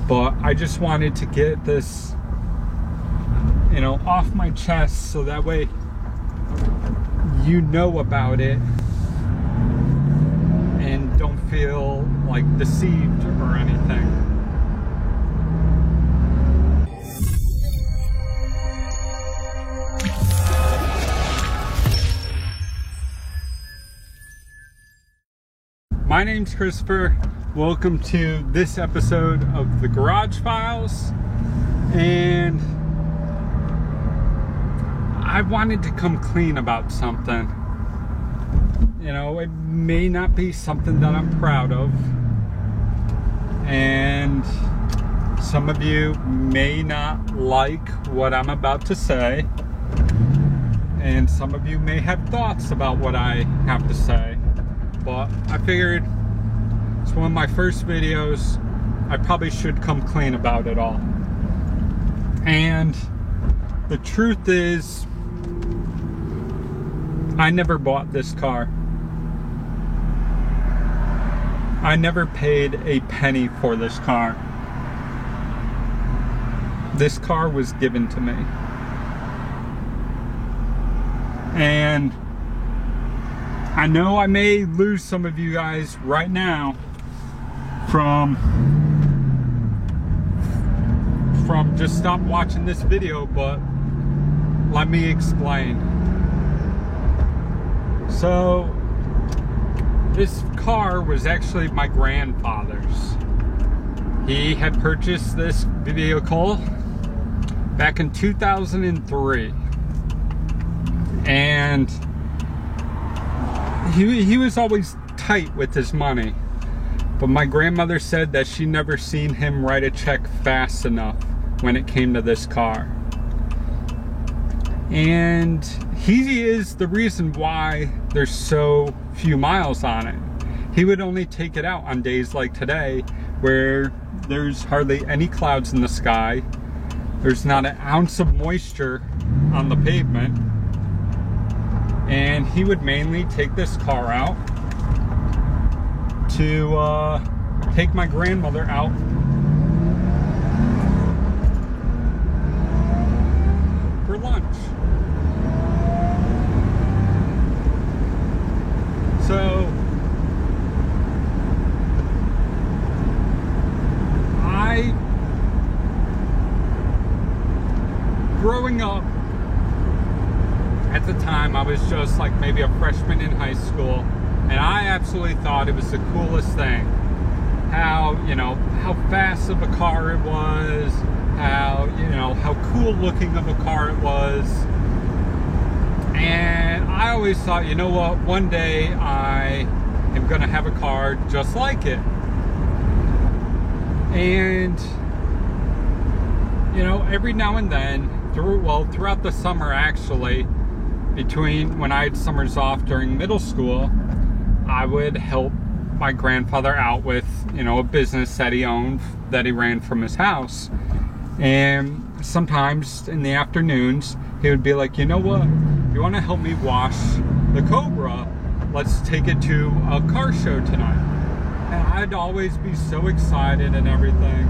but I just wanted to get this, off my chest so that way you know about it and don't feel like deceived or anything. My name's Christopher. Welcome to this episode of the Garage Files, and I wanted to come clean about something. It may not be something that I'm proud of, and some of you may not like what I'm about to say, and some of you may have thoughts about what I have to say. But I figured it's one of my first videos. I probably should come clean about it all. And the truth is, I never bought this car. I never paid a penny for this car. This car was given to me. And I know I may lose some of you guys right now from just stop watching this video, but let me explain. So this car was actually my grandfather's. He had purchased this vehicle back in 2003, and he was always tight with his money, but my grandmother said that she never seen him write a check fast enough when it came to this car. And he is the reason why there's so few miles on it. He would only take it out on days like today where there's hardly any clouds in the sky, there's not an ounce of moisture on the pavement. And he would mainly take this car out to take my grandmother out for lunch. So growing up, at the time, I was just like maybe a freshman in high school, and I absolutely thought it was the coolest thing. How fast of a car it was, how cool looking of a car it was. And I always thought, you know what, one day I am gonna have a car just like it. And every now and then, throughout the summer actually, between when I had summers off during middle school, I would help my grandfather out with, a business that he owned, that he ran from his house. And sometimes in the afternoons, he would be like, you know what, you want to help me wash the Cobra? Let's take it to a car show tonight. And I'd always be so excited and everything.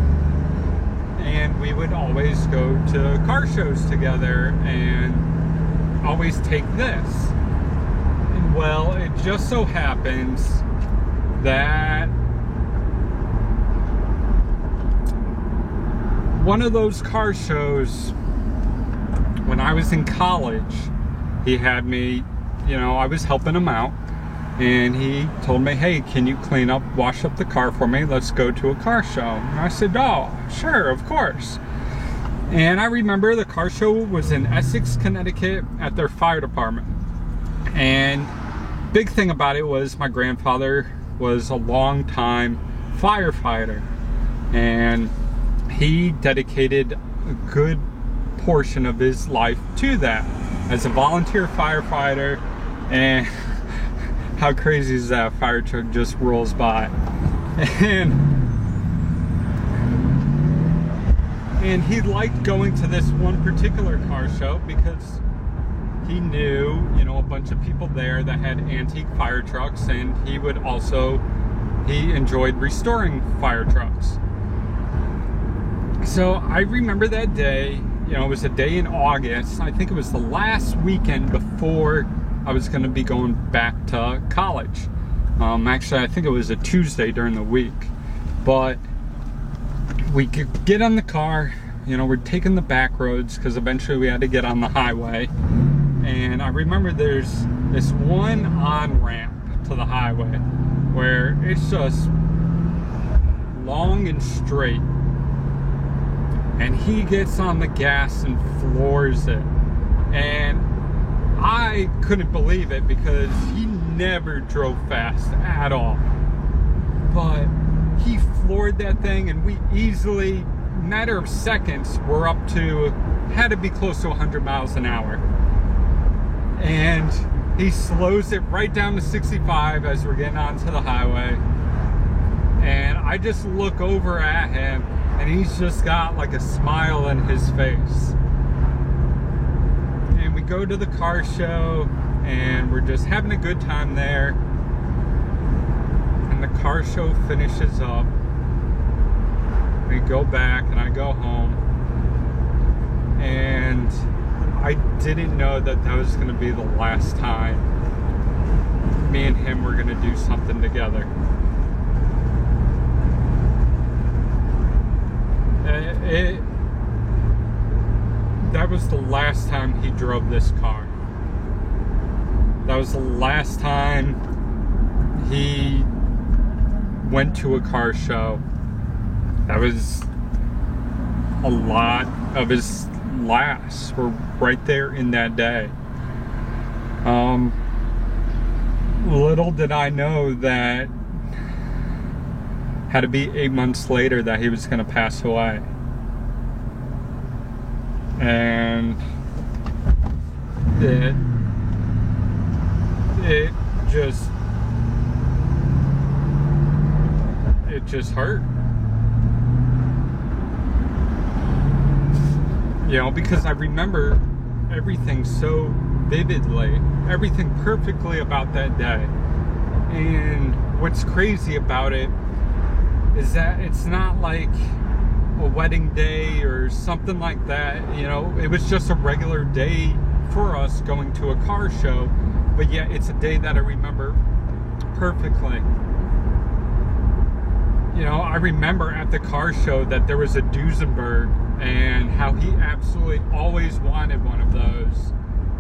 And we would always go to car shows together and always take this. And well, it just so happens that one of those car shows, when I was in college, he had me, I was helping him out, and he told me, hey, can you wash up the car for me? Let's go to a car show. And I said, oh, sure, of course. And I remember the car show was in Essex, Connecticut at their fire department. And big thing about it was my grandfather was a long-time firefighter, and he dedicated a good portion of his life to that as a volunteer firefighter. And how crazy is that? Fire truck just rolls by. And he liked going to this one particular car show because he knew, a bunch of people there that had antique fire trucks, and he enjoyed restoring fire trucks. So I remember that day. You know, it was a day in August. I think it was the last weekend before I was going to be going back to college. Actually, I think it was a Tuesday during the week. But we could get on the car. You know, we're taking the back roads because eventually we had to get on the highway. And I remember there's this one on-ramp to the highway where it's just long and straight. And he gets on the gas and floors it. And I couldn't believe it because he never drove fast at all. But he floored that thing, and we easily, matter of seconds, were up to, had to be close to 100 miles an hour. And he slows it right down to 65 as we're getting onto the highway. And I just look over at him, and he's just got like a smile in his face. And we go to the car show, and we're just having a good time there. And the car show finishes up. We go back, and I go home. And I didn't know that that was going to be the last time me and him were going to do something together. That was the last time he drove this car. That was the last time he went to a car show. That was a lot of his laughs were right there in that day. Little did I know that had to be 8 months later that he was going to pass away. And it just hurt. You know, because I remember everything so vividly, everything perfectly about that day. And what's crazy about it is that it's not like a wedding day or something like that. You know, it was just a regular day for us going to a car show, but yet it's a day that I remember perfectly. You know, I remember at the car show that there was a Duesenberg, and how he absolutely always wanted one of those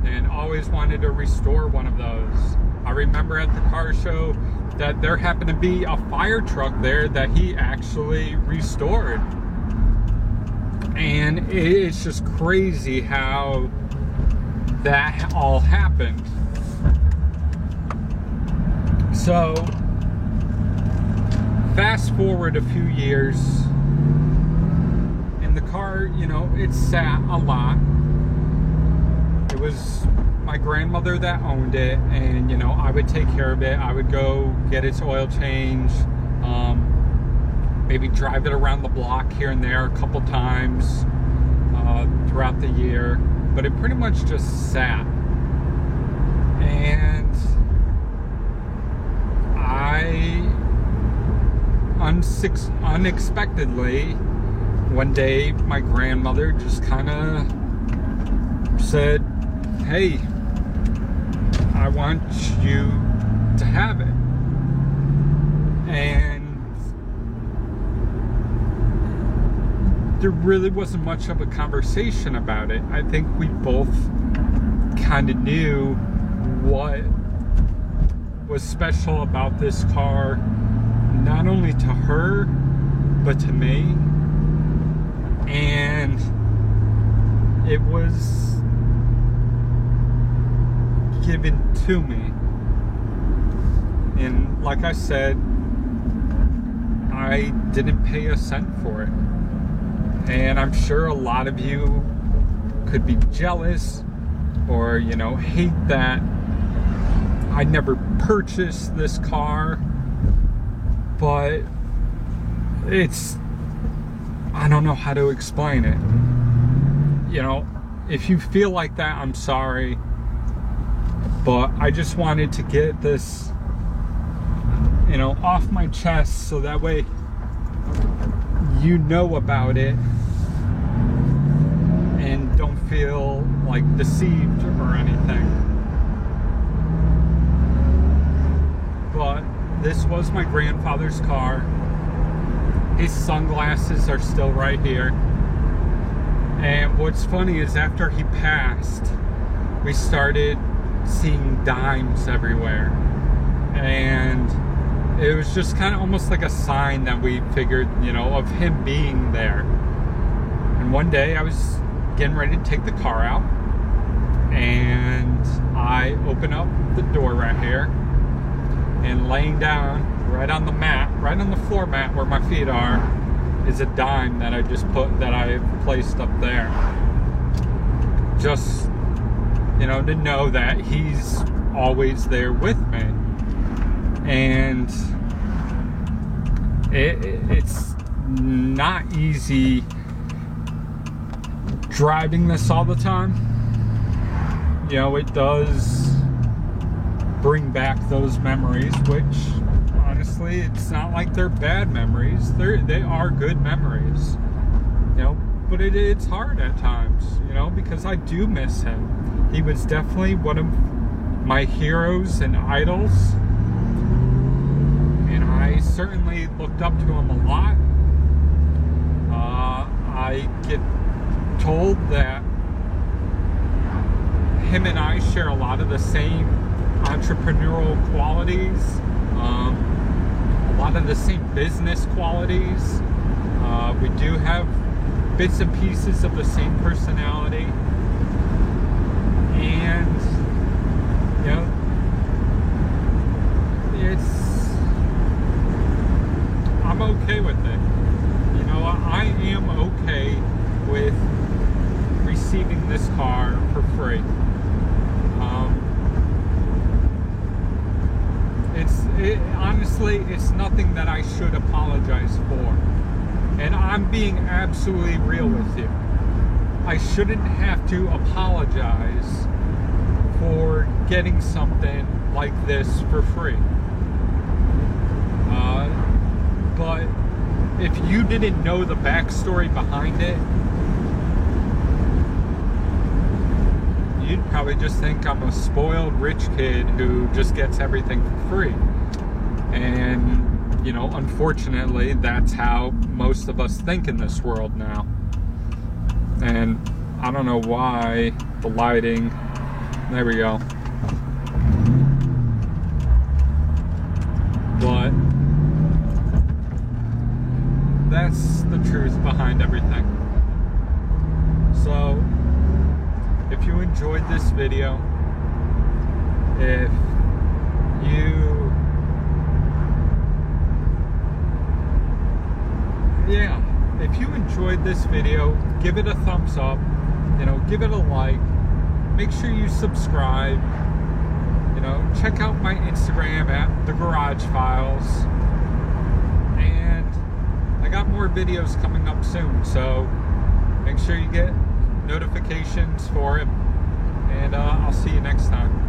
and always wanted to restore one of those. I remember at the car show that there happened to be a fire truck there that he actually restored. And it's just crazy how that all happened. So, fast forward a few years, and the car, you know, it sat a lot. It was my grandmother that owned it, and, you know, I would take care of it. I would go get its oil change, maybe drive it around the block here and there a couple times throughout the year, but it pretty much just sat. And I unexpectedly, one day my grandmother just kind of said, "Hey, I want you to have it." And there really wasn't much of a conversation about it. I think we both kind of knew what was special about this car, not only to her, but to me. And it was given to me. And like I said, I didn't pay a cent for it. And I'm sure a lot of you could be jealous or, you know, hate that I never purchased this car. But it's, I don't know how to explain it. You know, if you feel like that, I'm sorry. But I just wanted to get this, you know, off my chest so that way you know about it feel like deceived or anything. But this was my grandfather's car. His sunglasses are still right here. And what's funny is after he passed, we started seeing dimes everywhere. And it was just kind of almost like a sign that we figured, you know, of him being there. And one day I was getting ready to take the car out, and I open up the door right here, and laying down right on the mat, right on the floor mat where my feet are, is a dime that I placed up there. Just, you know, to know that he's always there with me. And it's not easy driving this all the time. You know, it does bring back those memories, which honestly, it's not like they're bad memories. They are good memories, you know, but it's hard at times, you know, because I do miss him. He was definitely one of my heroes and idols, and I certainly looked up to him a lot. I get told that him and I share a lot of the same entrepreneurial qualities, a lot of the same business qualities. We do have bits and pieces of the same personality, and you know, I'm okay with it. You know, I am okay with receiving this car for free. Honestly, it's nothing that I should apologize for. And I'm being absolutely real with you. I shouldn't have to apologize for getting something like this for free. But if you didn't know the backstory behind it, you'd probably just think I'm a spoiled rich kid who just gets everything for free. And, you know, unfortunately, that's how most of us think in this world now. And I don't know why the lighting, there we go. But that's the truth behind everything. So, if you enjoyed this video, if you enjoyed this video, give it a thumbs up, you know, give it a like, make sure you subscribe, you know, check out my Instagram at The Garage Files, and I got more videos coming up soon, so make sure you get notifications for it, and I'll see you next time.